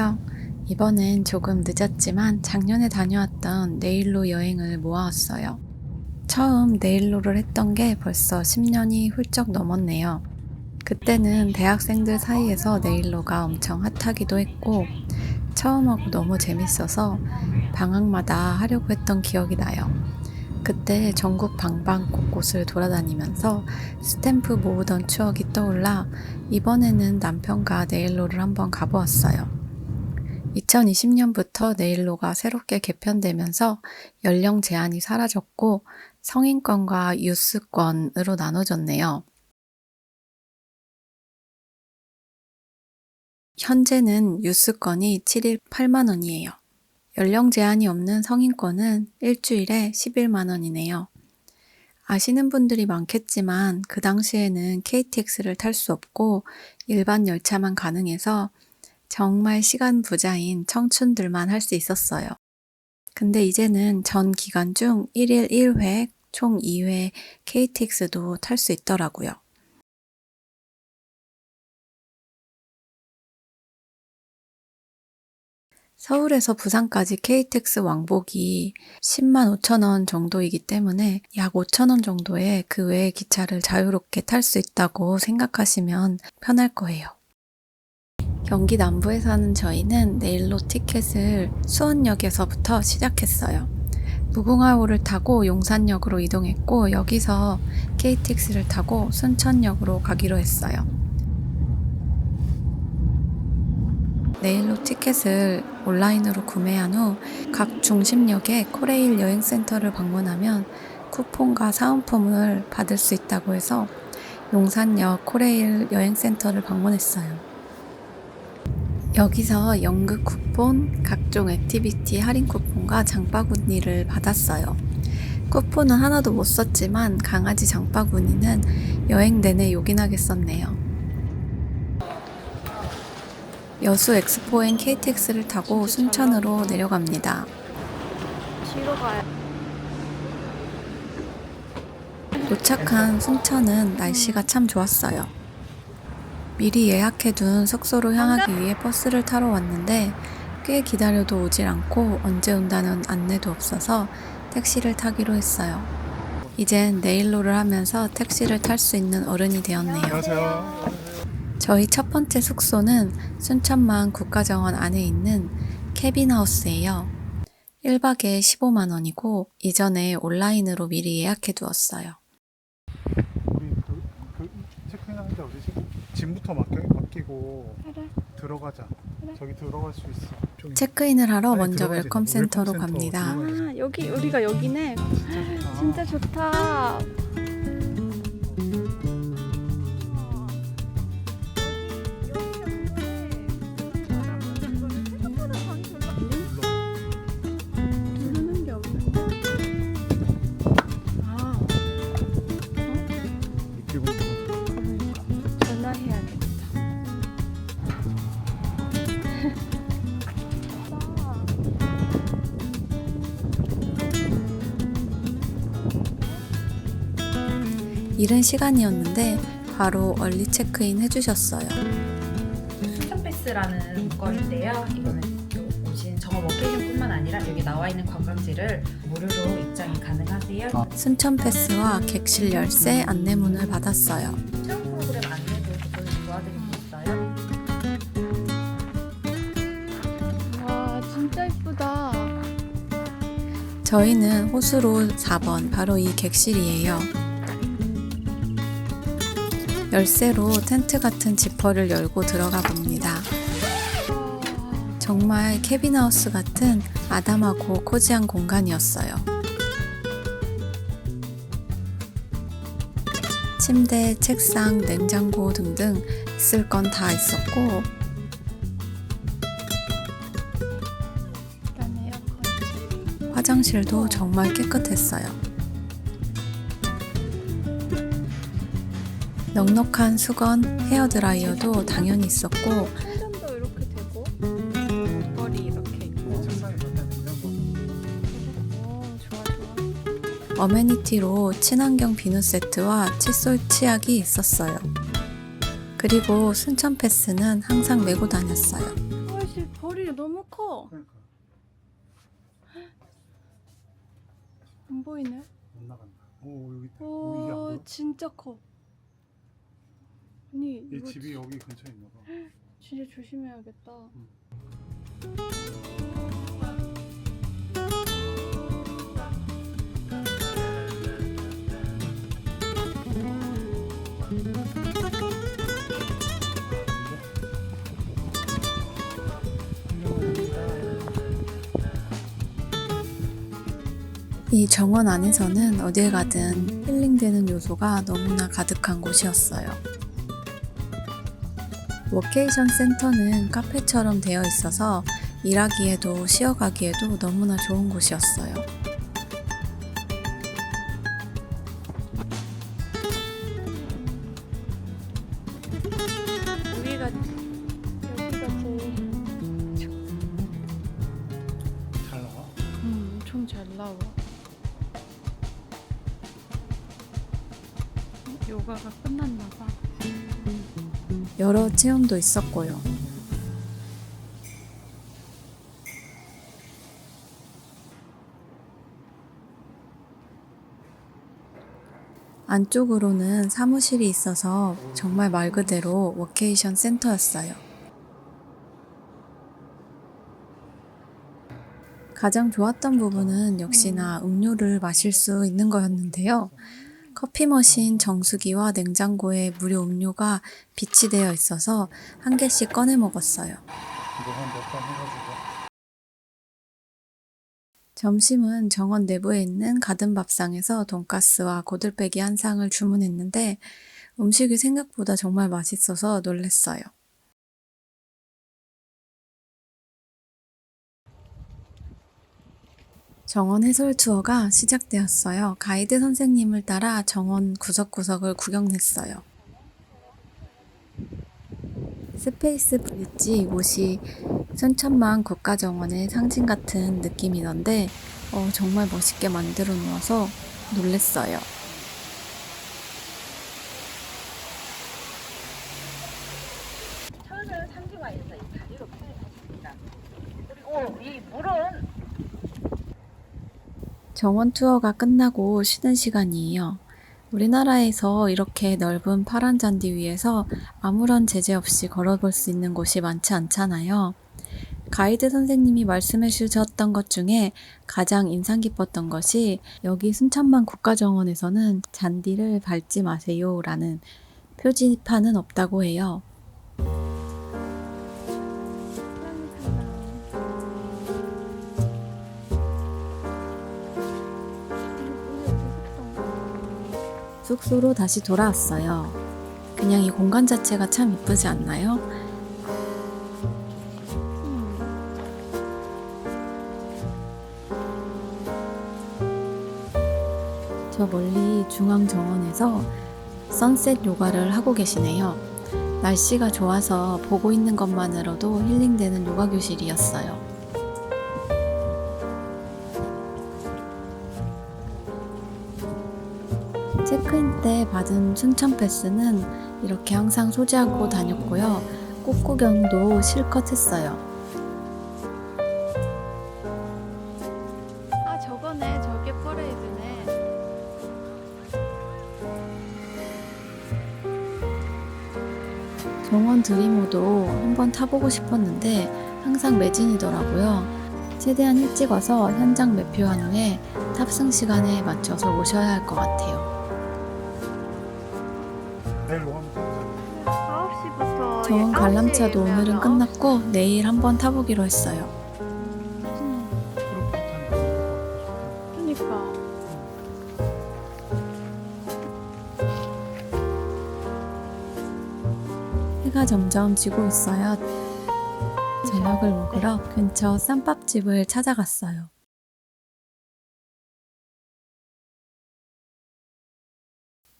안녕하세요. 이번엔 조금 늦었지만 작년에 다녀왔던 네일로 여행을 모아왔어요. 처음 네일로를 했던 게 벌써 10년이 훌쩍 넘었네요. 그때는 대학생들 사이에서 네일로가 엄청 핫하기도 했고 처음 하고 너무 재밌어서 방학마다 하려고 했던 기억이 나요. 그때 전국 방방곳곳을 돌아다니면서 스탬프 모으던 추억이 떠올라 이번에는 남편과 네일로를 한번 가보았어요. 2020년부터 네일로가 새롭게 개편되면서 연령 제한이 사라졌고 성인권과 유스권으로 나눠졌네요. 현재는 유스권이 7일 8만 원이에요. 연령 제한이 없는 성인권은 일주일에 11만 원이네요. 아시는 분들이 많겠지만 그 당시에는 KTX를 탈 수 없고 일반 열차만 가능해서 정말 시간 부자인 청춘들만 할 수 있었어요. 근데 이제는 전 기간 중 1일 1회, 총 2회 KTX도 탈 수 있더라고요. 서울에서 부산까지 KTX 왕복이 10만 5천 원 정도이기 때문에 약 5천 원 정도의 그 외의 기차를 자유롭게 탈 수 있다고 생각하시면 편할 거예요. 경기 남부에 사는 저희는 네일로 티켓을 수원역에서부터 시작했어요. 무궁화호를 타고 용산역으로 이동했고 여기서 KTX를 타고 순천역으로 가기로 했어요. 네일로 티켓을 온라인으로 구매한 후 각 중심역의 코레일 여행센터를 방문하면 쿠폰과 사은품을 받을 수 있다고 해서 용산역 코레일 여행센터를 방문했어요. 여기서 연극 쿠폰, 각종 액티비티 할인 쿠폰과 장바구니를 받았어요. 쿠폰은 하나도 못 썼지만 강아지 장바구니는 여행 내내 요긴하게 썼네요. 여수 엑스포행 KTX를 타고 순천으로 내려갑니다. 뒤로 가요. 도착한 순천은 날씨가 참 좋았어요. 미리 예약해둔 숙소로 향하기 위해 버스를 타러 왔는데 꽤 기다려도 오질 않고 언제 온다는 안내도 없어서 택시를 타기로 했어요. 이젠 네일로를 하면서 택시를 탈 수 있는 어른이 되었네요. 안녕하세요. 저희 첫 번째 숙소는 순천만 국가정원 안에 있는 캐빈하우스예요. 1박에 15만 원이고 이전에 온라인으로 미리 예약해 두었어요. 우리 체크인 하는데 어디지? 짐부터 맡기고 그래. 들어가자. 그래. 저기 들어갈 수 있어. 저기. 체크인을 하러 아니, 먼저 들어가지. 웰컴 센터로 웰컴 센터 갑니다. 들어가야지. 아, 여기 우리가 여기네. 진짜 좋다. 진짜 좋다. 누르는 게 없는데. 아, 그리고 그러니까 전화해야겠다. 이른 시간이었는데 바로 얼리 체크인 해주셨어요. 순천 패스라는 건인데요. 이거는 또 오신 정업 워케이션뿐만 아니라 여기 나와 있는 관광지를 무료로 입장이 가능하세요. 순천 패스와 객실 열쇠 안내문을 받았어요. 체험 프로그램 안내도 조금 도와드리고 있어요. 와, 진짜 이쁘다. 저희는 호수로 4번 바로 이 객실이에요. 열쇠로 텐트 같은 지퍼를 열고 들어가 봅니다. 정말 캐빈하우스 같은 아담하고 코지한 공간이었어요. 침대, 책상, 냉장고 등등 있을 건 다 있었고 일단 에어컨. 화장실도 정말 깨끗했어요. 넉넉한 수건, 헤어드라이어도 당연히 있었고 충전도 이렇게 되고 머리 이렇게 있고. 책상에 놓는 냉장고. 오, 좋아 좋아. 어메니티로 친환경 비누 세트와 칫솔 치약이 있었어요. 그리고 순천 패스는 항상 메고 다녔어요. 훨씬 벌이 안 보이네. 못 나간다. 오 여기 있다. 오 이게 안 오, 보여? 진짜 커. 아니, 얘 이거 집이 여기 근처에 있나 봐. 진짜 조심해야겠다. 이 정원 안에서는 어딜 가든 힐링되는 요소가 너무나 가득한 곳이었어요. 워케이션 센터는 카페처럼 되어 있어서 일하기에도 쉬어가기에도 너무나 좋은 곳이었어요. 여기가 제일 잘 나와. 엄청 잘 나와. 요가가 끝났나 봐. 여러 체험도 있었고요. 안쪽으로는 사무실이 있어서 정말 말 그대로 워케이션 센터였어요. 가장 좋았던 부분은 역시나 음료를 마실 수 있는 거였는데요. 커피 머신 정수기와 냉장고에 무료 음료가 비치되어 있어서 한 개씩 꺼내 먹었어요. 이거 한 몇 번 해가지고. 점심은 정원 내부에 있는 가든 밥상에서 돈가스와 고들빼기 한 상을 주문했는데 음식이 생각보다 정말 맛있어서 놀랐어요. 정원 해설 투어가 시작되었어요. 가이드 선생님을 따라 정원 구석구석을 구경했어요. 스페이스 브릿지 이곳이 순천만 국가정원의 상징 같은 느낌이던데 정말 멋있게 만들어 놓아서 놀랬어요. 천을 상징화해서 이 다리로 표현했습니다. 그리고 이 물은 정원 투어가 끝나고 쉬는 시간이에요. 우리나라에서 이렇게 넓은 파란 잔디 위에서 아무런 제재 없이 걸어볼 수 있는 곳이 많지 않잖아요. 가이드 선생님이 말씀해 주셨던 것 중에 가장 인상 깊었던 것이 여기 순천만 국가정원에서는 잔디를 밟지 마세요 라는 표지판은 없다고 해요. 숙소로 다시 돌아왔어요. 그냥 이 공간 자체가 참 이쁘지 않나요? 저 멀리 중앙정원에서 선셋 요가를 하고 계시네요. 날씨가 좋아서 보고 있는 것만으로도 힐링되는 요가 교실이었어요. 체크인 때 받은 순천 패스는 이렇게 항상 소지하고 다녔고요. 꽃 구경도 실컷 했어요. 아, 저거네. 저게 퍼레이드네. 정원 드리모도 한번 타보고 싶었는데 항상 매진이더라고요. 최대한 일찍 와서 현장 매표한 후에 탑승 시간에 맞춰서 오셔야 할 것 같아요. 내일 오면 9시부터 정원 관람차도 오늘은 끝났고 내일 한번 타보기로 했어요. 프로포탄 좋다. 그러니까. 해가 점점 지고 있어요. 저녁을 먹으러 근처 쌈밥집을 찾아갔어요.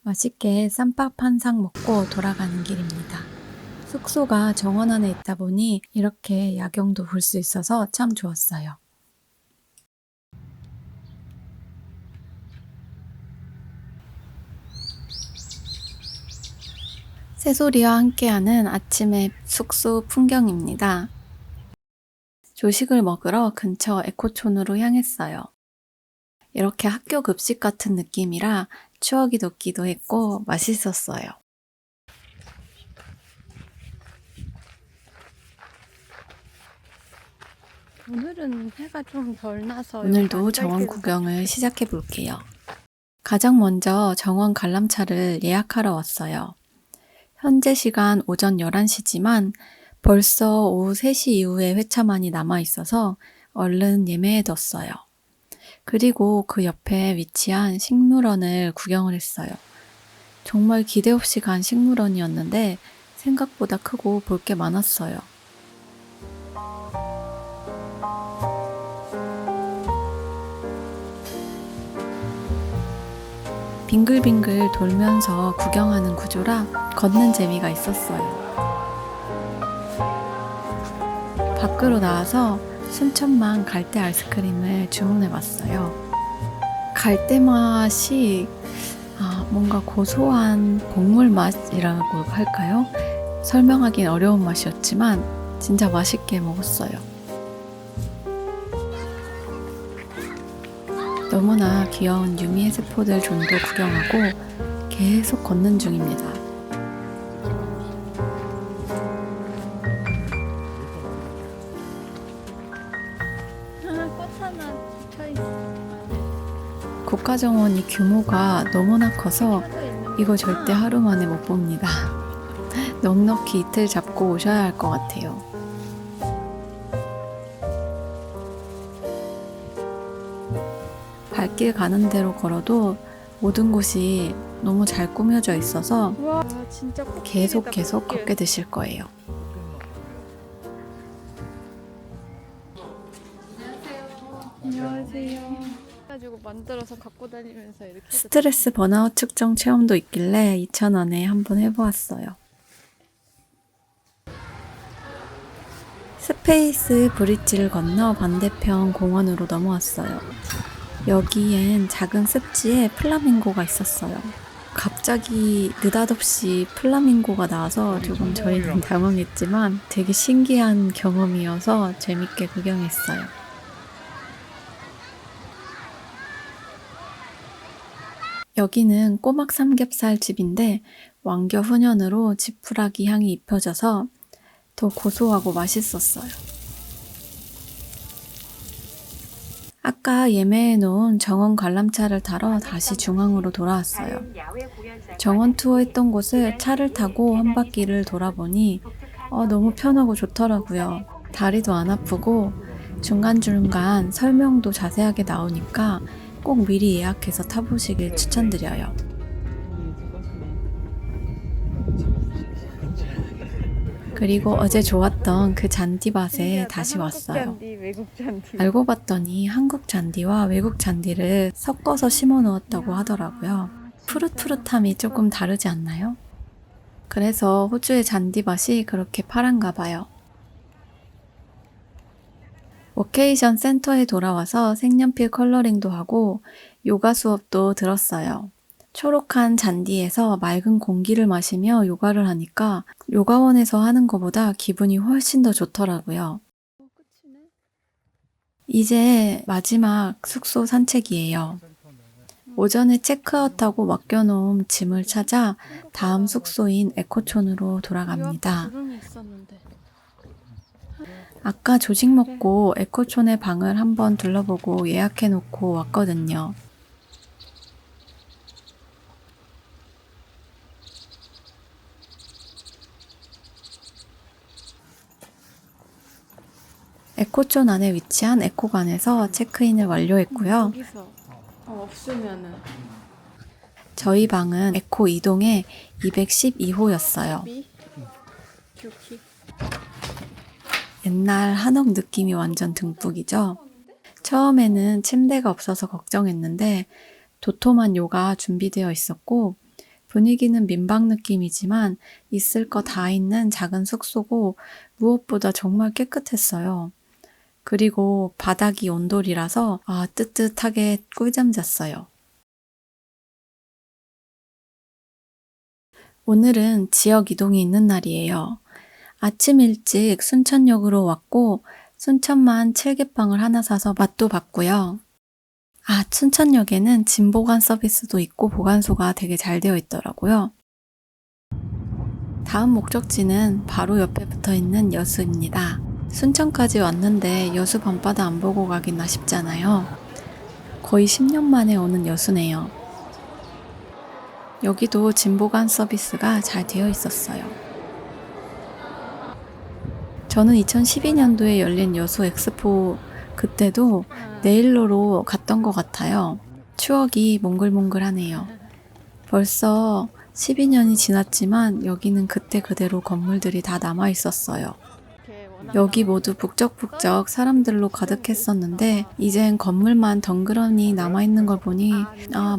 맛있게 쌈밥 한 상 먹고 돌아가는 길입니다. 숙소가 정원 안에 있다 보니 이렇게 야경도 볼 수 있어서 참 좋았어요. 새소리와 함께하는 아침의 숙소 풍경입니다. 조식을 먹으러 근처 에코촌으로 향했어요. 이렇게 학교 급식 같은 느낌이라 추억이 돋기도 했고 맛있었어요. 오늘은 해가 좀 덜 나서 오늘도 정원 구경을 시작해 볼게요. 가장 먼저 정원 관람차를 예약하러 왔어요. 현재 시간 오전 11시지만 벌써 오후 3시 이후에 회차만이 남아 있어서 얼른 예매해뒀어요. 그리고 그 옆에 위치한 식물원을 구경을 했어요. 정말 기대 없이 간 식물원이었는데 생각보다 크고 볼 게 많았어요. 빙글빙글 돌면서 구경하는 구조라 걷는 재미가 있었어요. 밖으로 나와서 순천만 갈대 아이스크림을 주문해 봤어요. 갈대 맛이 뭔가 고소한 곡물 맛이라고 할까요? 설명하기는 어려운 맛이었지만 진짜 맛있게 먹었어요. 너무나 귀여운 유미의 세포들 존도 구경하고 계속 걷는 중입니다. 꽃 하나 붙어있어. 국가정원이 규모가 너무나 커서 이거 절대 하루 만에 못 봅니다. 넉넉히 이틀 잡고 오셔야 할 것 같아요. 발길 가는 대로 걸어도 모든 곳이 너무 잘 꾸며져 있어서 와 진짜 계속 코끼리다, 코끼리. 걷게 되실 거예요. 안녕하세요. 가지고 만들어서 갖고 다니면서 이렇게 해도 스트레스 번아웃 측정 체험도 있길래 2,000원에 한번 해보았어요. 스페이스 브릿지를 건너 반대편 공원으로 넘어왔어요. 여기엔 작은 습지에 플라밍고가 있었어요. 갑자기 느닷없이 플라밍고가 나와서 조금 저희는 당황했지만 되게 신기한 경험이어서 재밌게 구경했어요. 여기는 꼬막 삼겹살 집인데 왕겨 훈연으로 지푸라기 향이 입혀져서 더 고소하고 맛있었어요. 아까 예매해놓은 정원 관람차를 타러 다시 중앙으로 돌아왔어요. 정원 투어 했던 곳을 차를 타고 한 바퀴를 돌아보니 너무 편하고 좋더라고요. 다리도 안 아프고 중간중간 설명도 자세하게 나오니까 꼭 미리 예약해서 타보시길 추천드려요. 그리고 어제 좋았던 그 잔디밭에 다시 왔어요. 한국 잔디, 외국 잔디. 알고 봤더니 한국 잔디와 외국 잔디를 섞어서 심어 놓았다고 하더라고요. 푸릇푸릇함이 조금 다르지 않나요? 그래서 호주의 잔디밭이 그렇게 파란가 봐요. 워케이션 센터에 돌아와서 색연필 컬러링도 하고 요가 수업도 들었어요. 초록한 잔디에서 맑은 공기를 마시며 요가를 하니까 요가원에서 하는 것보다 기분이 훨씬 더 좋더라고요. 끝이네. 이제 마지막 숙소 산책이에요. 오전에 체크아웃하고 맡겨놓은 짐을 찾아 다음 숙소인 에코촌으로 돌아갑니다. 구름이 있었는데. 아까 조식 먹고 에코촌의 방을 한번 둘러보고 예약해놓고 왔거든요. 에코촌 안에 위치한 에코관에서 체크인을 완료했고요. 여기서 없으면은 저희 방은 에코 2동의 212호였어요. 큐키. 옛날 한옥 느낌이 완전 듬뿍이죠. 처음에는 침대가 없어서 걱정했는데 도톰한 요가 준비되어 있었고 분위기는 민박 느낌이지만 있을 거 다 있는 작은 숙소고 무엇보다 정말 깨끗했어요. 그리고 바닥이 온돌이라서 뜨뜻하게 꿀잠 잤어요. 오늘은 지역 이동이 있는 날이에요. 아침 일찍 순천역으로 왔고 순천만 칠계빵을 하나 사서 맛도 봤고요. 아, 춘천역에는 짐 보관 서비스도 있고 보관소가 되게 잘 되어 있더라고요. 다음 목적지는 바로 옆에 붙어 있는 여수입니다. 순천까지 왔는데 여수 밤바다 안 보고 가긴 아쉽잖아요. 거의 10년 만에 오는 여수네요. 여기도 짐 보관 서비스가 잘 되어 있었어요. 저는 2012년도에 열린 여수 엑스포 그때도 네일로로 갔던 것 같아요. 추억이 몽글몽글하네요. 벌써 12년이 지났지만 여기는 그때 그대로 건물들이 다 남아 있었어요. 여기 모두 북적북적 사람들로 가득했었는데 이젠 건물만 덩그러니 남아있는 걸 보니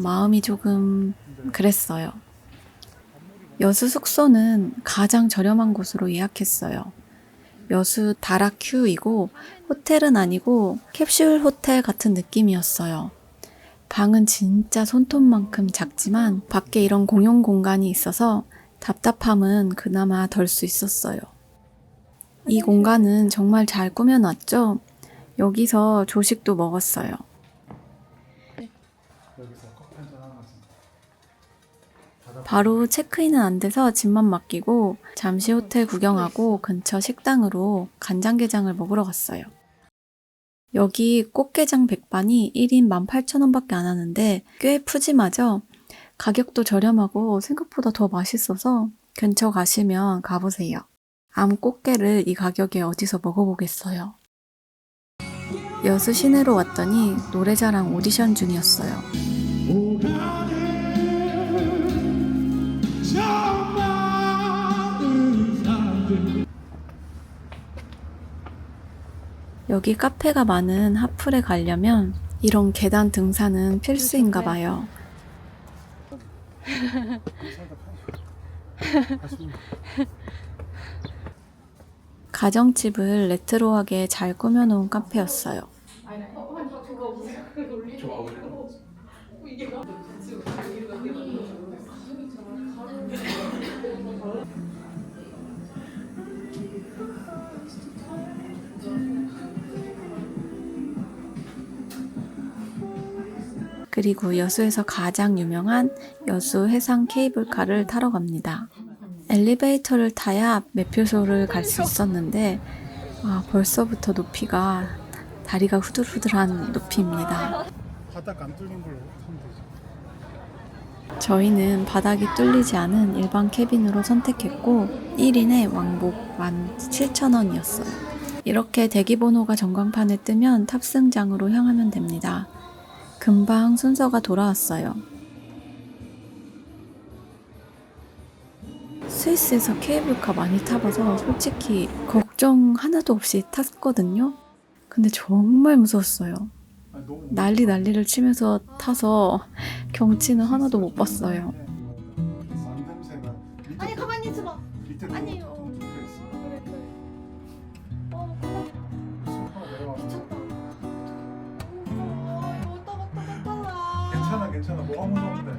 마음이 조금 그랬어요. 여수 숙소는 가장 저렴한 곳으로 예약했어요. 여수 다락큐이고 호텔은 아니고 캡슐 호텔 같은 느낌이었어요. 방은 진짜 손톱만큼 작지만 밖에 이런 공용 공간이 있어서 답답함은 그나마 덜 수 있었어요. 이 공간은 정말 잘 꾸며놨죠? 여기서 조식도 먹었어요. 여기서 커피 한잔 하면서 바로 체크인은 안 돼서 짐만 맡기고 잠시 호텔 구경하고 근처 식당으로 간장게장을 먹으러 갔어요. 여기 꽃게장 백반이 1인 18,000원밖에 안 하는데 꽤 푸짐하죠? 가격도 저렴하고 생각보다 더 맛있어서 근처 가시면 가보세요. 암 꽃게를 이 가격에 어디서 먹어보겠어요. 여수 시내로 왔더니 노래자랑 오디션 중이었어요. 여기 카페가 많은 핫플에 가려면 이런 계단 등산은 필수인가 봐요. 가정집을 레트로하게 잘 꾸며놓은 카페였어요. 그리고 여수에서 가장 유명한 여수 해상 케이블카를 타러 갑니다. 엘리베이터를 타야 매표소를 갈 수 있었는데 벌써부터 높이가 다리가 후들후들한 높이입니다. 바닥 안 뚫린 걸로 하면 되지. 저희는 바닥이 뚫리지 않은 일반 캐빈으로 선택했고 1인에 왕복 17,000원이었어요. 이렇게 대기번호가 전광판에 뜨면 탑승장으로 향하면 됩니다. 금방 순서가 돌아왔어요. 스위스에서 케이블카 많이 타봐서 솔직히 걱정 하나도 없이 탔거든요. 근데 정말 무서웠어요. 아니, 너무 난리를 치면서 타서 경치는 하나도 못 봤어요. 냄새가 밑에 아니 가만히 있어봐. 밑에 아니, 붙어 있어. 그래. 소파가 내려가서 이거 왔다. 괜찮아 뭐가 무서운데.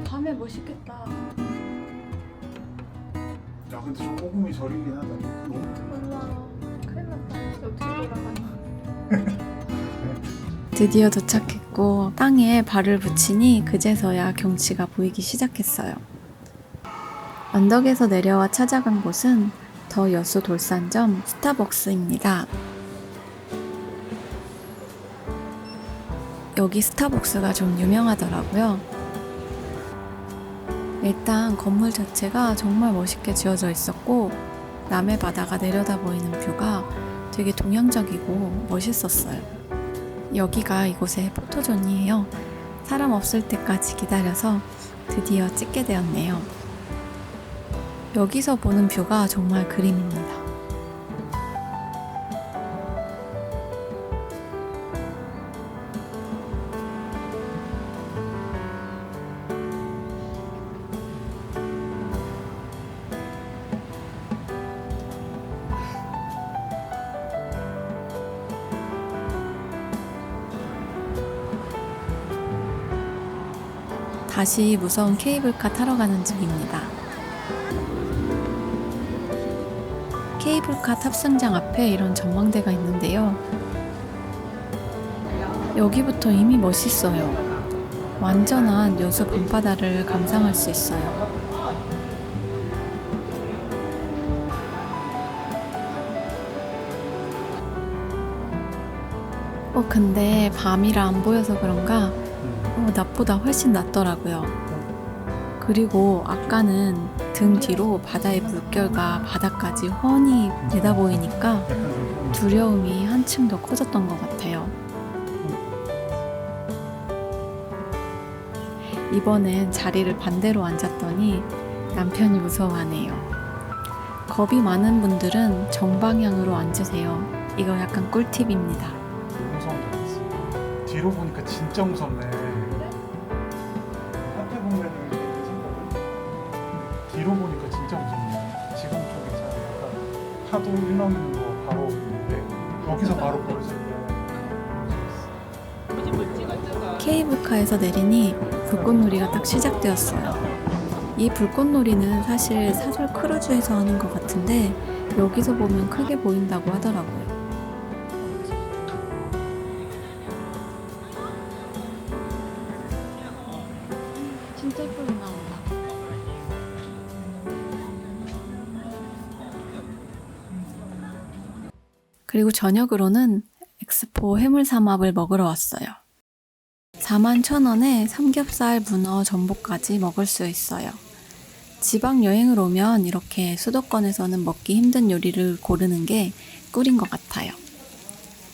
밤에 멋있겠다. 야 근데 좀 꼬금이 저리긴 하다. 너무 몰라. 큰일 났다. 어떻게 돌아가니? 드디어 도착했고 땅에 발을 붙이니 그제서야 경치가 보이기 시작했어요. 언덕에서 내려와 찾아간 곳은 더 여수 돌산점 스타벅스입니다. 여기 스타벅스가 좀 유명하더라고요. 일단 건물 자체가 정말 멋있게 지어져 있었고 남해 바다가 내려다 보이는 뷰가 되게 동양적이고 멋있었어요. 여기가 이곳의 포토존이에요. 사람 없을 때까지 기다려서 드디어 찍게 되었네요. 여기서 보는 뷰가 정말 그림입니다. 다시 무서운 케이블카 타러 가는 중입니다. 케이블카 탑승장 앞에 이런 전망대가 있는데요. 여기부터 이미 멋있어요. 완전한 여수 밤바다를 감상할 수 있어요. 근데 밤이라 안 보여서 그런가 낮보다 훨씬 낫더라고요. 그리고 아까는 등 뒤로 바다의 물결과 바다까지 훤히 내다 보이니까 두려움이 한층 더 커졌던 것 같아요. 이번엔 자리를 반대로 앉았더니 남편이 무서워하네요. 겁이 많은 분들은 정방향으로 앉으세요. 이거 약간 꿀팁입니다. 무서운 줄 알았어. 뒤로 보니까 진짜 무섭네. 앞에 보면은 괜찮거든. 뒤로 보니까 진짜 무섭네. 지금 쪽에 잘 약간 파도 일어나는 거 바로 보는데 여기서 바로 보여줄 때 무서웠어. 케이블카에서 내리니 불꽃놀이가 딱 시작되었어요. 이 불꽃놀이는 사실 사설 크루즈에서 하는 것 같은데 여기서 보면 크게 보인다고 하더라고요. 진짜 예쁘게 나온다. 그리고 저녁으로는 엑스포 해물삼합을 먹으러 왔어요. 41,000원에 삼겹살, 문어, 전복까지 먹을 수 있어요. 지방 여행을 오면 이렇게 수도권에서는 먹기 힘든 요리를 고르는 게 꿀인 것 같아요.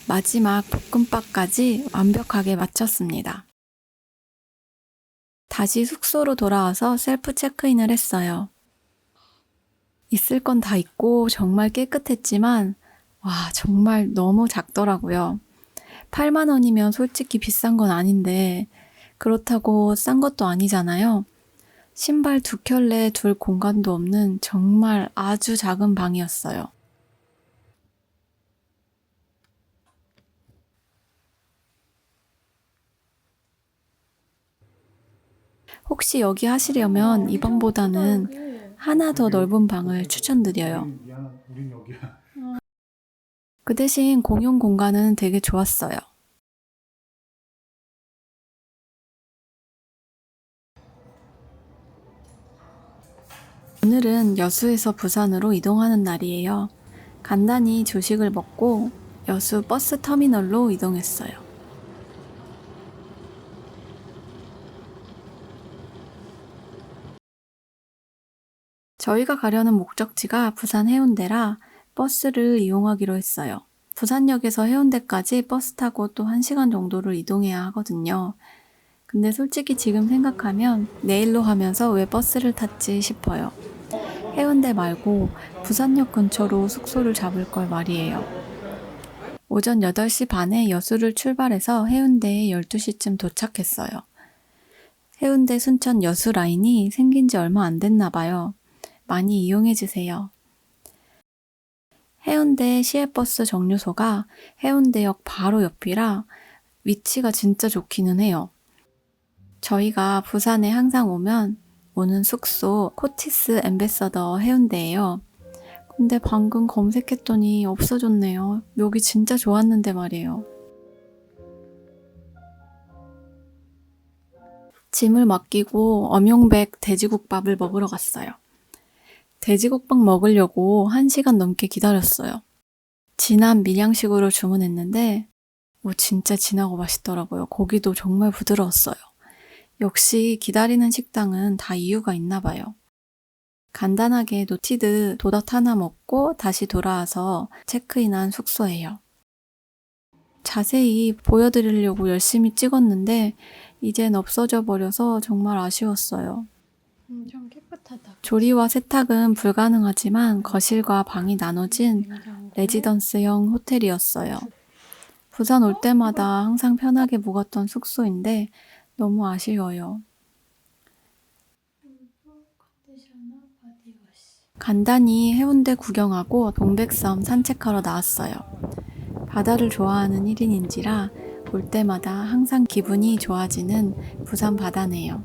마지막 볶음밥까지 완벽하게 마쳤습니다. 다시 숙소로 돌아와서 셀프 체크인을 했어요. 있을 건 다 있고 정말 깨끗했지만 와, 정말 너무 작더라고요. 8만 원이면 솔직히 비싼 건 아닌데 그렇다고 싼 것도 아니잖아요. 신발 2켤레 둘 공간도 없는 정말 아주 작은 방이었어요. 혹시 여기 하시려면 이 방보다는 하나 더 넓은 방을 추천드려요. 우린 여기야. 그 대신 공용 공간은 되게 좋았어요. 오늘은 여수에서 부산으로 이동하는 날이에요. 간단히 조식을 먹고 여수 버스 터미널로 이동했어요. 저희가 가려는 목적지가 부산 해운대라 버스를 이용하기로 했어요. 부산역에서 해운대까지 버스 타고 또 1시간 정도를 이동해야 하거든요. 근데 솔직히 지금 생각하면 내일로 하면서 왜 버스를 탔지 싶어요. 해운대 말고 부산역 근처로 숙소를 잡을 걸 말이에요. 오전 8시 반에 여수를 출발해서 해운대에 12시쯤 도착했어요. 해운대 순천 여수 라인이 생긴 지 얼마 안 됐나 봐요. 많이 이용해주세요. 해운대 시외버스 정류소가 해운대역 바로 옆이라 위치가 진짜 좋기는 해요. 저희가 부산에 항상 오는 숙소 코티스 엠베서더 해운대예요. 근데 방금 검색했더니 없어졌네요. 여기 진짜 좋았는데 말이에요. 짐을 맡기고 엄용백 돼지국밥을 먹으러 갔어요. 돼지국밥 먹으려고 1시간 넘게 기다렸어요. 진한 밀양식으로 주문했는데 진짜 진하고 맛있더라고요. 고기도 정말 부드러웠어요. 역시 기다리는 식당은 다 이유가 있나 봐요. 간단하게 노티드 도넛 하나 먹고 다시 돌아와서 체크인한 숙소예요. 자세히 보여드리려고 열심히 찍었는데 이젠 없어져 버려서 정말 아쉬웠어요. 좀 깨끗하다. 조리와 세탁은 불가능하지만 거실과 방이 나눠진 레지던스형 호텔이었어요. 부산 올 때마다 항상 편하게 묵었던 숙소인데 너무 아쉬워요. 간단히 해운대 구경하고 동백섬 산책하러 나왔어요. 바다를 좋아하는 1인인지라 올 때마다 항상 기분이 좋아지는 부산 바다네요.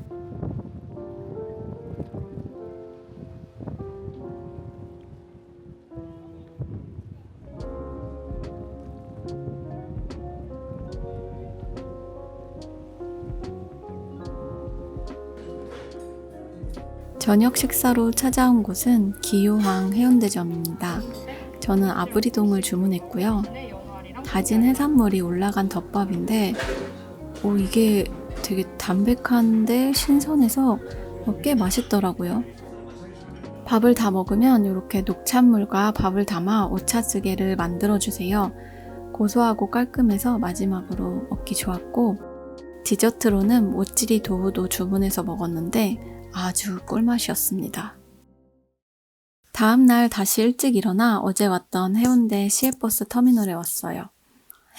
저녁 식사로 찾아온 곳은 기요항 해운대점입니다. 저는 아브리동을 주문했고요. 다진 해산물이 올라간 덮밥인데 이게 되게 담백한데 신선해서 꽤 맛있더라고요. 밥을 다 먹으면 이렇게 녹찬물과 밥을 담아 오차즈게를 만들어주세요. 고소하고 깔끔해서 마지막으로 먹기 좋았고, 디저트로는 모찌리 도우도 주문해서 먹었는데 아주 꿀맛이었습니다. 다음날 다시 일찍 일어나 어제 왔던 해운대 시외버스 터미널에 왔어요.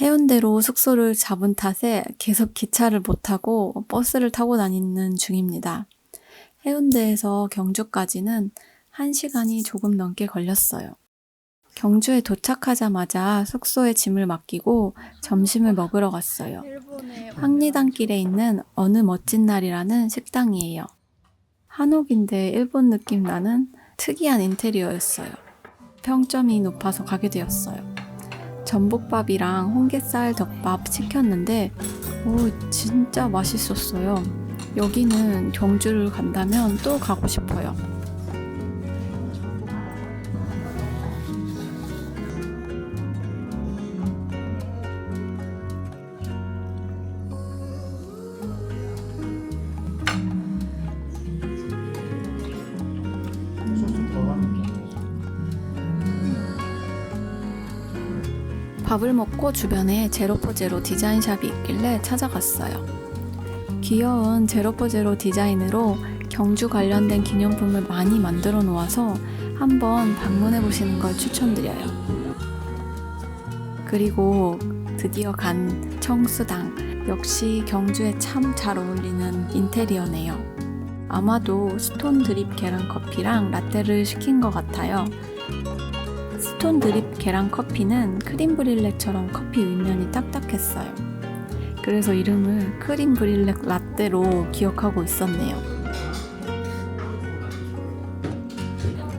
해운대로 숙소를 잡은 탓에 계속 기차를 못 타고 버스를 타고 다니는 중입니다. 해운대에서 경주까지는 1시간이 조금 넘게 걸렸어요. 경주에 도착하자마자 숙소에 짐을 맡기고 점심을 먹으러 갔어요. 황리단길에 있는 어느 멋진 날이라는 식당이에요. 한옥인데 일본 느낌 나는 특이한 인테리어였어요. 평점이 높아서 가게 되었어요. 전복밥이랑 홍게살 덮밥 시켰는데 진짜 맛있었어요. 여기는 경주를 간다면 또 가고 싶어요. 밥을 먹고 주변에 제로포제로 디자인샵이 있길래 찾아갔어요. 귀여운 제로포제로 디자인으로 경주 관련된 기념품을 많이 만들어 놓아서 한번 방문해 보시는 걸 추천드려요. 그리고 드디어 간 청수당. 역시 경주에 참 잘 어울리는 인테리어네요. 아마도 스톤 드립 계란 커피랑 라떼를 시킨 것 같아요. 스톤 드립 계란 커피는 크림 브릴레처럼 커피 윗면이 딱딱했어요. 그래서 이름을 크림 브릴레 라떼로 기억하고 있었네요.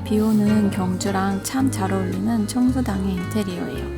비 오는 경주랑 참 잘 어울리는 청수당의 인테리어예요.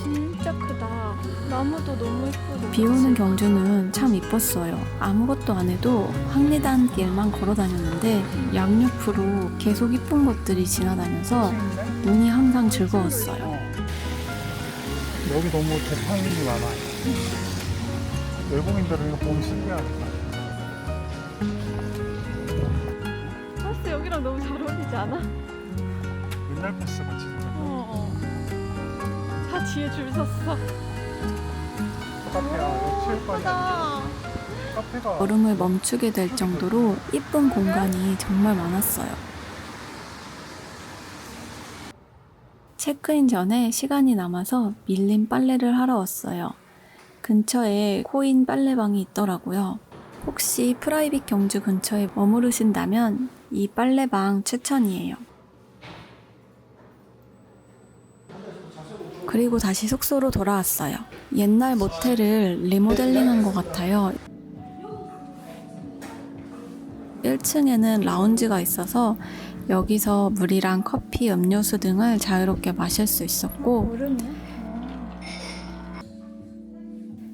진짜 크다. 나무도 너무 예쁘고. 비 오는 경주는 참 이뻤어요. 아무것도 안 해도 황리단 길만 걸어 다녔는데 양옆으로 계속 이쁜 것들이 지나다녀서 눈이 항상 즐거웠어요. 여기 너무 도파민이 많아요. 외국인들은 이거 보면 신기하겠다. 버스 여기랑 너무 잘 어울리지 않아? 옛날 버스가 진짜. 다 뒤에 줄 섰어. 카페야, 체육관이 예쁘다. 카페가. 걸음을 멈추게 될 정도로 이쁜 공간이 정말 많았어요. 체크인 전에 시간이 남아서 밀린 빨래를 하러 왔어요. 근처에 코인 빨래방이 있더라고요. 혹시 프라이빗 경주 근처에 머무르신다면 이 빨래방 추천이에요. 그리고 다시 숙소로 돌아왔어요. 옛날 모텔을 리모델링한 것 같아요. 1층에는 라운지가 있어서 여기서 물이랑 커피, 음료수 등을 자유롭게 마실 수 있었고,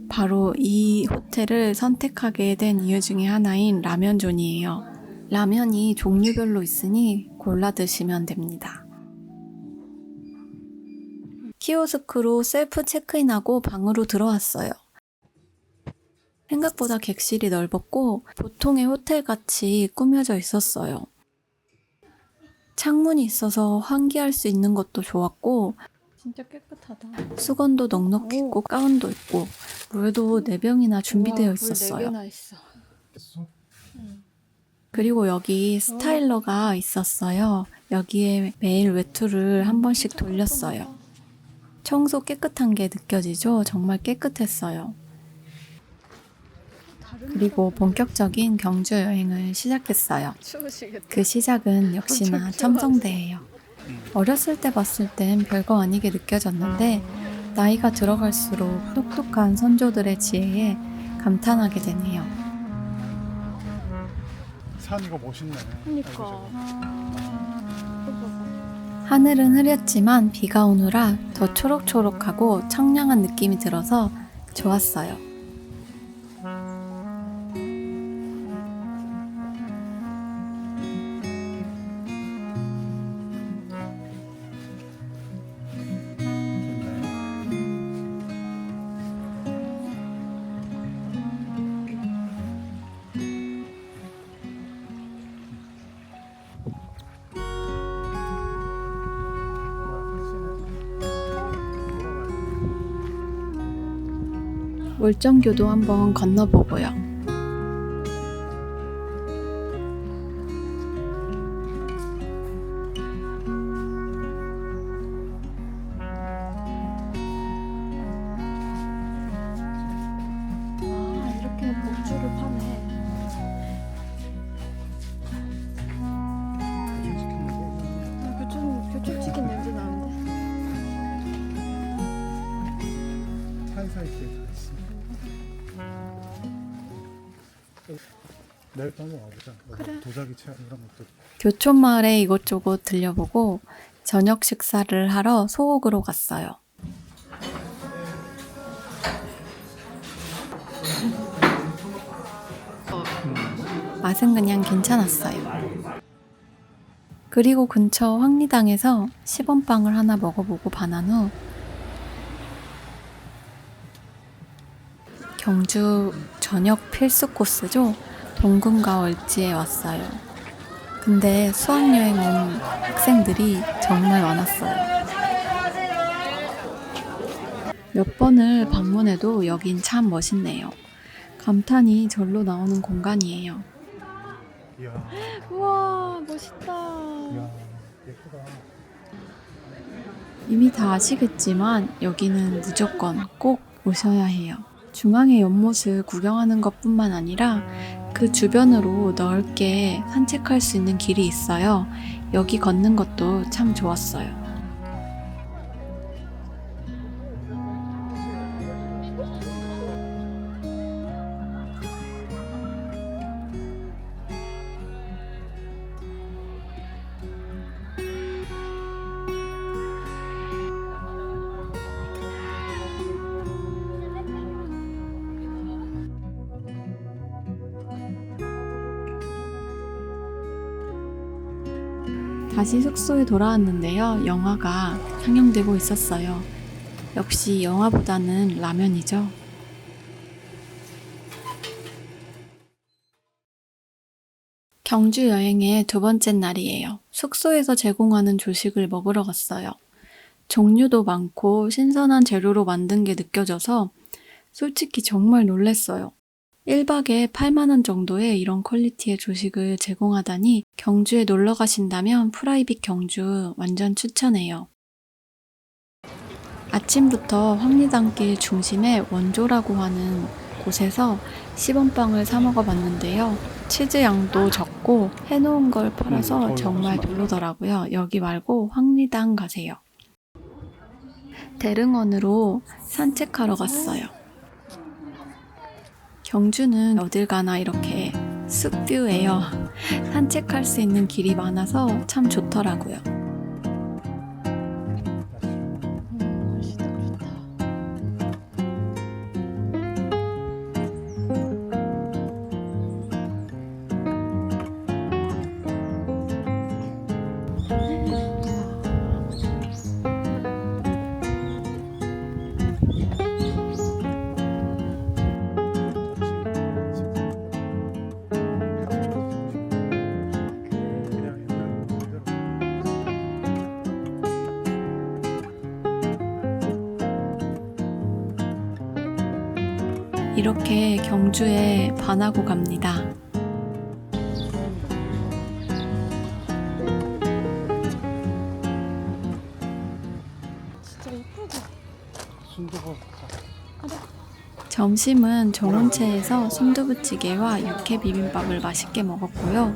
바로 이 호텔을 선택하게 된 이유 중에 하나인 라면존이에요. 라면이 종류별로 있으니 골라 드시면 됩니다. 키오스크로 셀프 체크인하고 방으로 들어왔어요. 생각보다 객실이 넓었고 보통의 호텔같이 꾸며져 있었어요. 창문이 있어서 환기할 수 있는 것도 좋았고 진짜 깨끗하다. 수건도 넉넉히 있고 가운도 있고 물도 4병이나 준비되어 있었어요. 물 4개나 있어. 그리고 여기 스타일러가 있었어요. 여기에 매일 외투를 한 번씩 돌렸어요. 청소 깨끗한 게 느껴지죠? 정말 깨끗했어요. 그리고 본격적인 경주 여행을 시작했어요. 추우시겠다. 그 시작은 역시나 첨성대예요. 어렸을 때 봤을 땐 별거 아니게 느껴졌는데 나이가 들어갈수록 똑똑한 선조들의 지혜에 감탄하게 되네요. 산 이거 멋있네. 그니까. 하늘은 흐렸지만 비가 오느라 더 초록초록하고 청량한 느낌이 들어서 좋았어요. 월정교도 한번 건너보고요. 아, 이렇게 복주를 파네. 교촌치킨 냄새 나는데. 사이사이 뒤에 다 있어. 내일 또 한번 와보자. 그래. 도자기 체험 이런 것도. 교촌마을에 이곳저곳 들려보고 저녁 식사를 하러 소옥으로 갔어요. 맛은 그냥 괜찮았어요. 그리고 근처 황리당에서 시범빵을 하나 먹어보고 반한 후 경주 저녁 필수 코스죠. 동궁과 월지에 왔어요. 근데 수학여행 온 학생들이 정말 많았어요. 몇 번을 방문해도 여긴 참 멋있네요. 감탄이 절로 나오는 공간이에요. 이야, 우와, 멋있다. 이야, 예쁘다. 이미 다 아시겠지만 여기는 무조건 꼭 오셔야 해요. 중앙의 연못을 구경하는 것뿐만 아니라 그 주변으로 넓게 산책할 수 있는 길이 있어요. 여기 걷는 것도 참 좋았어요. 다시 숙소에 돌아왔는데요. 영화가 상영되고 있었어요. 역시 영화보다는 라면이죠. 경주 여행의 두 번째 날이에요. 숙소에서 제공하는 조식을 먹으러 갔어요. 종류도 많고 신선한 재료로 만든 게 느껴져서 솔직히 정말 놀랐어요. 1박에 8만 원 정도의 이런 퀄리티의 조식을 제공하다니 경주에 놀러 가신다면 프라이빗 경주 완전 추천해요. 아침부터 황리단길 중심의 원조라고 하는 곳에서 시범빵을 사 먹어봤는데요. 치즈 양도 적고 해놓은 걸 팔아서 정말 별로더라고요. 여기 말고 황리단 가세요. 대릉원으로 산책하러 갔어요. 경주는 어딜 가나 이렇게 숲뷰예요. 산책할 수 있는 길이 많아서 참 좋더라고요. 날씨도 그렇다. 이렇게 경주에 반하고 갑니다. 진짜 예쁘다. 순두부. 점심은 정운채에서 순두부찌개와 육회 비빔밥을 맛있게 먹었고요.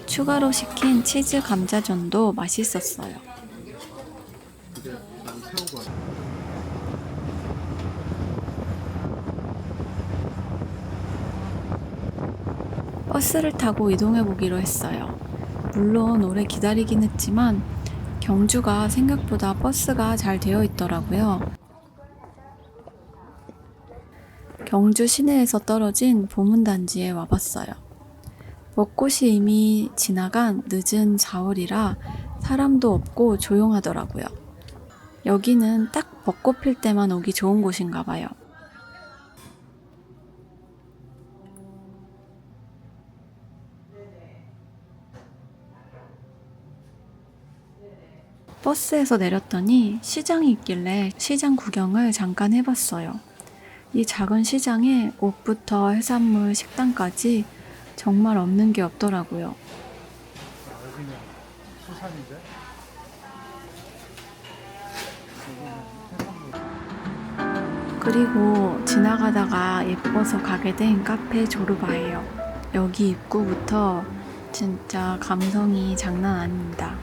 추가로 시킨 치즈 감자전도 맛있었어요. 버스를 타고 이동해 보기로 했어요. 물론 오래 기다리긴 했지만 경주가 생각보다 버스가 잘 되어 있더라고요. 경주 시내에서 떨어진 보문단지에 와봤어요. 벚꽃이 이미 지나간 늦은 4월이라 사람도 없고 조용하더라고요. 여기는 딱 벚꽃 필 때만 오기 좋은 곳인가 봐요. 버스에서 내렸더니 시장이 있길래 시장 구경을 잠깐 해봤어요. 이 작은 시장에 옷부터 해산물, 식당까지 정말 없는 게 없더라고요. 여기는 수산인데. 그리고 지나가다가 예뻐서 가게 된 카페 조르바예요. 여기 입구부터 진짜 감성이 장난 아닙니다.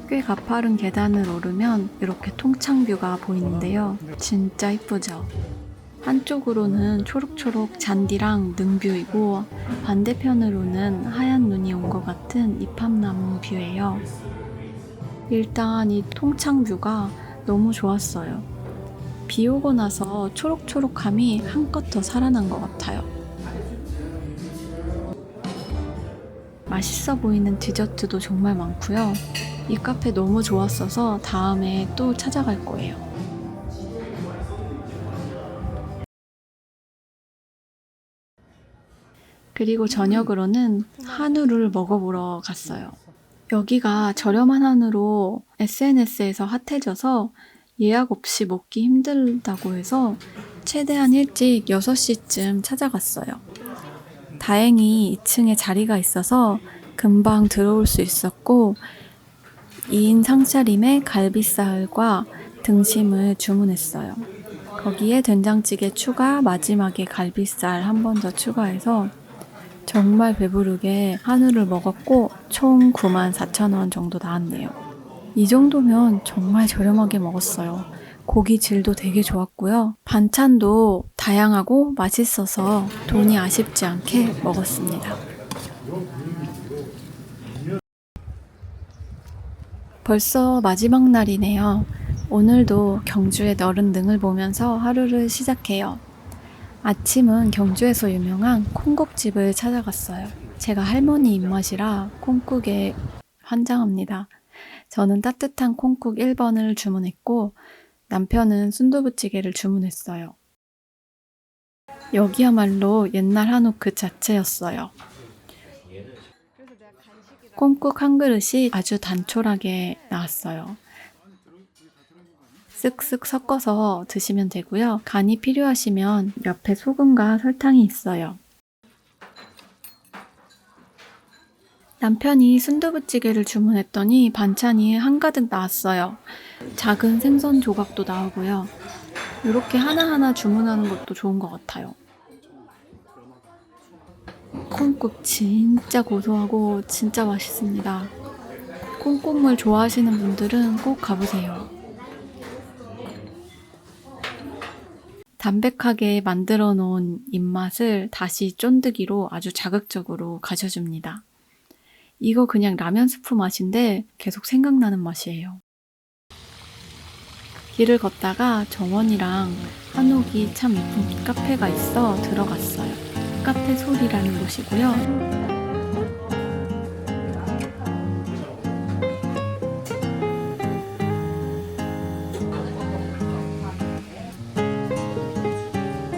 꽤 가파른 계단을 오르면 이렇게 통창뷰가 보이는데요. 진짜 이쁘죠? 한쪽으로는 초록초록 잔디랑 능뷰이고 반대편으로는 하얀 눈이 온 것 같은 이팝나무 뷰예요. 일단 이 통창뷰가 너무 좋았어요. 비 오고 나서 초록초록함이 한껏 더 살아난 것 같아요. 맛있어 보이는 디저트도 정말 많고요. 이 카페 너무 좋았어서 다음에 또 찾아갈 거예요. 그리고 저녁으로는 한우를 먹어보러 갔어요. 여기가 저렴한 한우로 SNS에서 핫해져서 예약 없이 먹기 힘들다고 해서 최대한 일찍 6시쯤 찾아갔어요. 다행히 2층에 자리가 있어서 금방 들어올 수 있었고 2인 상차림에 갈비살과 등심을 주문했어요. 거기에 된장찌개 추가, 마지막에 갈비살 한 번 더 추가해서 정말 배부르게 한우를 먹었고 총 94,000원 정도 나왔네요. 이 정도면 정말 저렴하게 먹었어요. 고기 질도 되게 좋았고요. 반찬도 다양하고 맛있어서 돈이 아쉽지 않게 먹었습니다. 벌써 마지막 날이네요. 오늘도 경주의 너른 능을 보면서 하루를 시작해요. 아침은 경주에서 유명한 콩국집을 찾아갔어요. 제가 할머니 입맛이라 콩국에 환장합니다. 저는 따뜻한 콩국 1번을 주문했고 남편은 순두부찌개를 주문했어요. 여기야말로 옛날 한옥 그 자체였어요. 콩국 한 그릇이 아주 단촐하게 나왔어요. 쓱쓱 섞어서 드시면 되고요. 간이 필요하시면 옆에 소금과 설탕이 있어요. 남편이 순두부찌개를 주문했더니 반찬이 한가득 나왔어요. 작은 생선 조각도 나오고요. 이렇게 하나하나 주문하는 것도 좋은 것 같아요. 콩국 진짜 고소하고 진짜 맛있습니다. 콩국물 좋아하시는 분들은 꼭 가보세요. 담백하게 만들어 놓은 입맛을 다시 쫀득이로 아주 자극적으로 가져줍니다. 이거 그냥 라면 스프 맛인데 계속 생각나는 맛이에요. 길을 걷다가 정원이랑 한옥이 참 예쁜 카페가 있어 들어갔어요. 카페 소리라는 곳이고요.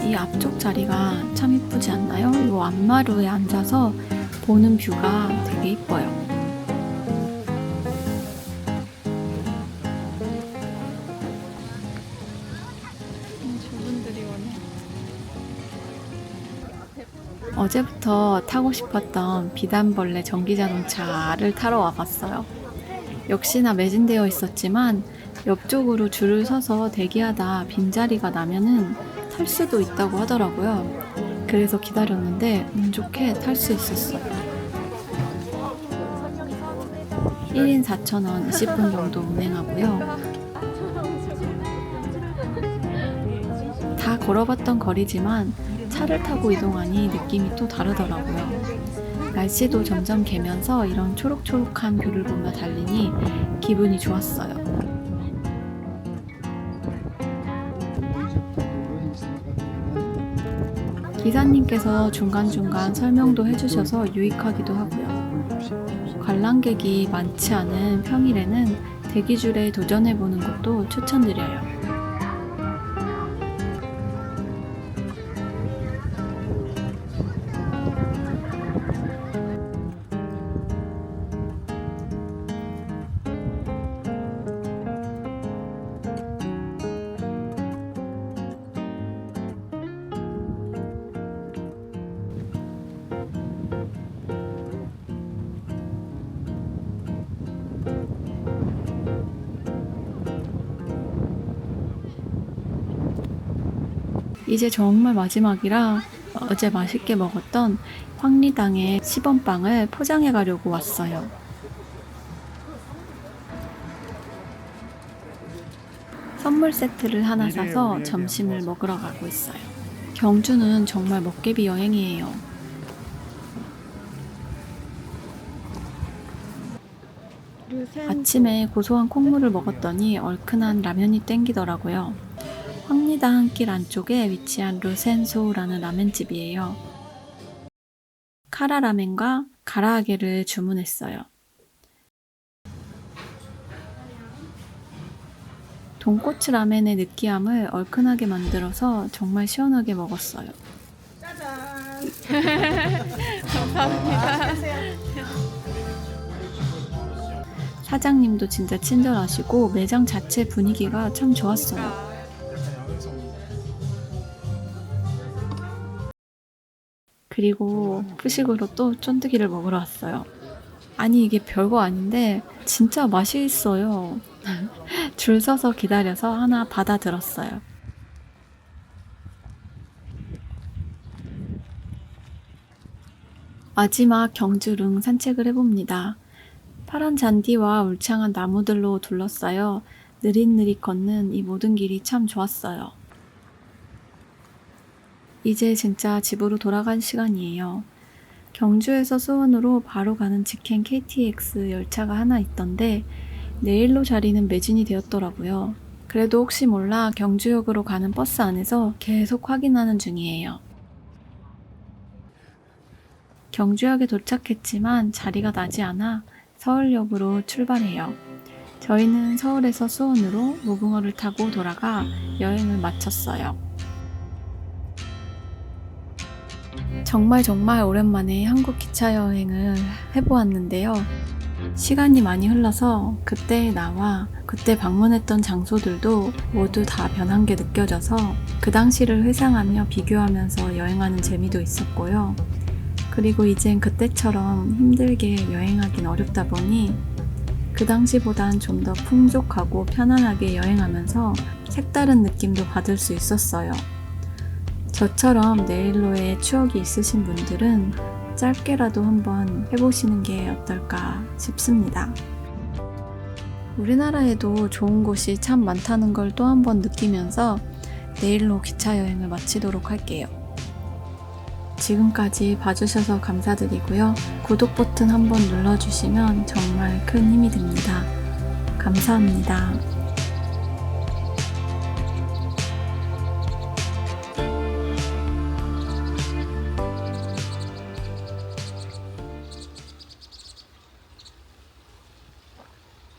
이 앞쪽 자리가 참 이쁘지 않나요? 이 앞마루에 앉아서 보는 뷰가 되게 이뻐요. 저분들이 오네. 어제부터 타고 싶었던 비단벌레 전기자동차를 타러 와봤어요. 역시나 매진되어 있었지만 옆쪽으로 줄을 서서 대기하다 빈자리가 나면은 탈 수도 있다고 하더라고요. 그래서 기다렸는데 운 좋게 탈 수 있었어요. 1인 4,000원 20분 정도 운행하고요. 다 걸어봤던 거리지만 차를 타고 이동하니 느낌이 또 다르더라고요. 날씨도 점점 개면서 이런 초록초록한 뷰를 보며 달리니 기분이 좋았어요. 기사님께서 중간중간 설명도 해주셔서 유익하기도 하고요. 관람객이 많지 않은 평일에는 대기줄에 도전해보는 것도 추천드려요. 이제 정말 마지막이라 어제 맛있게 먹었던 황리당의 시범빵을 포장해 가려고 왔어요. 선물 세트를 하나 사서 점심을 먹으러 가고 있어요. 경주는 정말 먹개비 여행이에요. 아침에 고소한 콩물을 먹었더니 얼큰한 라면이 땡기더라고요. 황리당 길 안쪽에 위치한 루센소라는 라면집이에요. 카라라멘과 가라아게를 주문했어요. 돈코츠 라멘의 느끼함을 얼큰하게 만들어서 정말 시원하게 먹었어요. 감사합니다. 사장님도 진짜 친절하시고 매장 자체 분위기가 참 좋았어요. 그리고 후식으로 또 쫀득이를 먹으러 왔어요. 아니 이게 별거 아닌데 진짜 맛있어요. 줄 서서 기다려서 하나 받아들었어요. 마지막 경주릉 산책을 해봅니다. 파란 잔디와 울창한 나무들로 둘러싸여 느릿느릿 걷는 이 모든 길이 참 좋았어요. 이제 진짜 집으로 돌아갈 시간이에요. 경주에서 수원으로 바로 가는 직행 KTX 열차가 하나 있던데 내일로 자리는 매진이 되었더라고요. 그래도 혹시 몰라 경주역으로 가는 버스 안에서 계속 확인하는 중이에요. 경주역에 도착했지만 자리가 나지 않아 서울역으로 출발해요. 저희는 서울에서 수원으로 무궁화를 타고 돌아가 여행을 마쳤어요. 정말 오랜만에 한국 기차 여행을 해보았는데요. 시간이 많이 흘러서 그때의 나와 그때 방문했던 장소들도 모두 다 변한 게 느껴져서 그 당시를 회상하며 비교하면서 여행하는 재미도 있었고요. 그리고 이젠 그때처럼 힘들게 여행하긴 어렵다 보니 그 당시보단 좀 더 풍족하고 편안하게 여행하면서 색다른 느낌도 받을 수 있었어요. 저처럼 네일로에 추억이 있으신 분들은 짧게라도 한번 해보시는 게 어떨까 싶습니다. 우리나라에도 좋은 곳이 참 많다는 걸 또 한 번 느끼면서 네일로 기차 여행을 마치도록 할게요. 지금까지 봐주셔서 감사드리고요. 구독 버튼 한번 눌러주시면 정말 큰 힘이 됩니다. 감사합니다.